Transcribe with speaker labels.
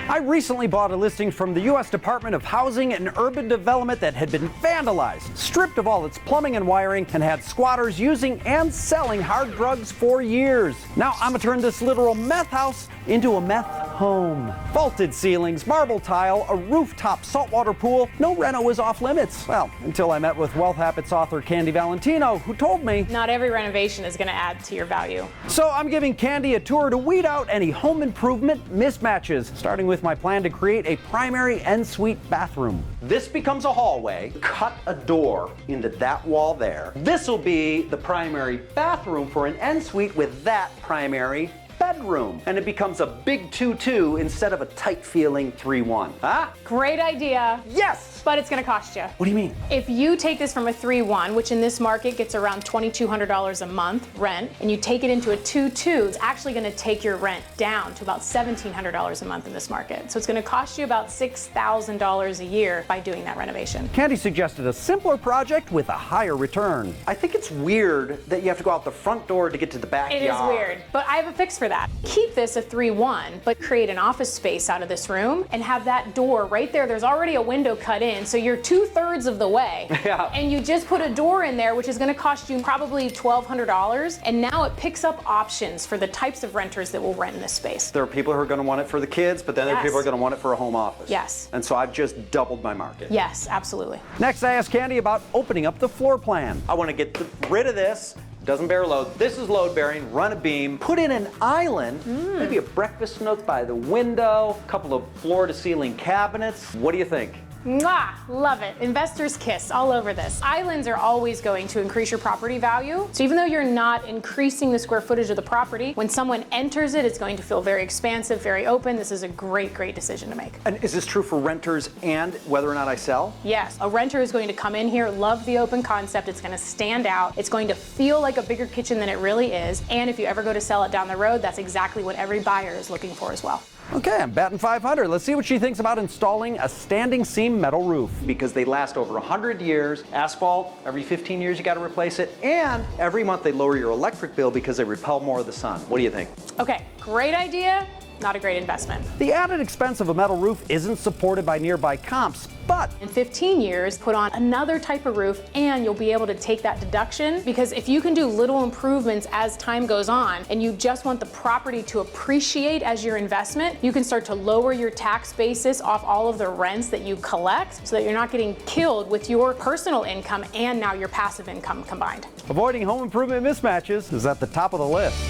Speaker 1: I recently bought a listing from the U.S. Department of Housing and Urban Development that had been vandalized, stripped of all its plumbing and wiring, and had squatters using and selling hard drugs for years. Now I'm gonna turn this literal meth house into a meth home. Vaulted ceilings, marble tile, a rooftop saltwater pool. No reno is off limits. Well, until I met with Wealth Habits author Candy Valentino, who told me
Speaker 2: not every renovation is going to add to your value.
Speaker 1: So I'm giving Candy a tour to weed out any home improvement mismatches, starting with my plan to create a primary ensuite bathroom. This becomes a hallway. Cut a door into that wall there. This will be the primary bathroom for an ensuite with that primary bedroom, and it becomes a big 2-2 instead of a tight-feeling 3-1. Huh?
Speaker 2: Great idea.
Speaker 1: Yes!
Speaker 2: But it's going to cost you.
Speaker 1: What do you mean?
Speaker 2: If you take this from a 3-1, which in this market gets around $2,200 a month rent, and you take it into a 2-2, it's actually going to take your rent down to about $1,700 a month in this market. So it's going to cost you about $6,000 a year by doing that renovation.
Speaker 1: Candy suggested a simpler project with a higher return. I think it's weird that you have to go out the front door to get to the backyard.
Speaker 2: It is weird, but I have a fix for that. Keep this a 3-1, but create an office space out of this room and have that door right there. There's already a window cut in, so you're 2/3 of the way.
Speaker 1: Yeah.
Speaker 2: And you just put a door in there, which is going to cost you probably $1,200. And now it picks up options for the types of renters that will rent in this space.
Speaker 1: There are people who are going to want it for the kids, but then there are people who are going to want it for a home office.
Speaker 2: Yes.
Speaker 1: And so I've just doubled my market.
Speaker 2: Yes, absolutely.
Speaker 1: Next, I asked Candy about opening up the floor plan. I want to get rid of this. Doesn't bear load. This is load bearing. Run a beam. Put in an island. Maybe a breakfast nook by the window. A couple of floor to ceiling cabinets. What do you think?
Speaker 2: Mwah! Love it. Investor's kiss all over this. Islands are always going to increase your property value. So even though you're not increasing the square footage of the property, when someone enters it, it's going to feel very expansive, very open. This is a great, great decision to make.
Speaker 1: And is this true for renters and whether or not I sell?
Speaker 2: Yes. A renter is going to come in here, love the open concept. It's going to stand out. It's going to feel like a bigger kitchen than it really is. And if you ever go to sell it down the road, that's exactly what every buyer is looking for as well.
Speaker 1: Okay, I'm batting 500. Let's see what she thinks about installing a standing seam metal roof. Because they last over 100 years. Asphalt, every 15 years you got to replace it. And every month they lower your electric bill because they repel more of the sun. What do you think?
Speaker 2: Okay, great idea. Not a great investment.
Speaker 1: The added expense of a metal roof isn't supported by nearby comps, but
Speaker 2: in 15 years, put on another type of roof and you'll be able to take that deduction, because if you can do little improvements as time goes on and you just want the property to appreciate as your investment, you can start to lower your tax basis off all of the rents that you collect so that you're not getting killed with your personal income and now your passive income combined.
Speaker 1: Avoiding home improvement mismatches is at the top of the list.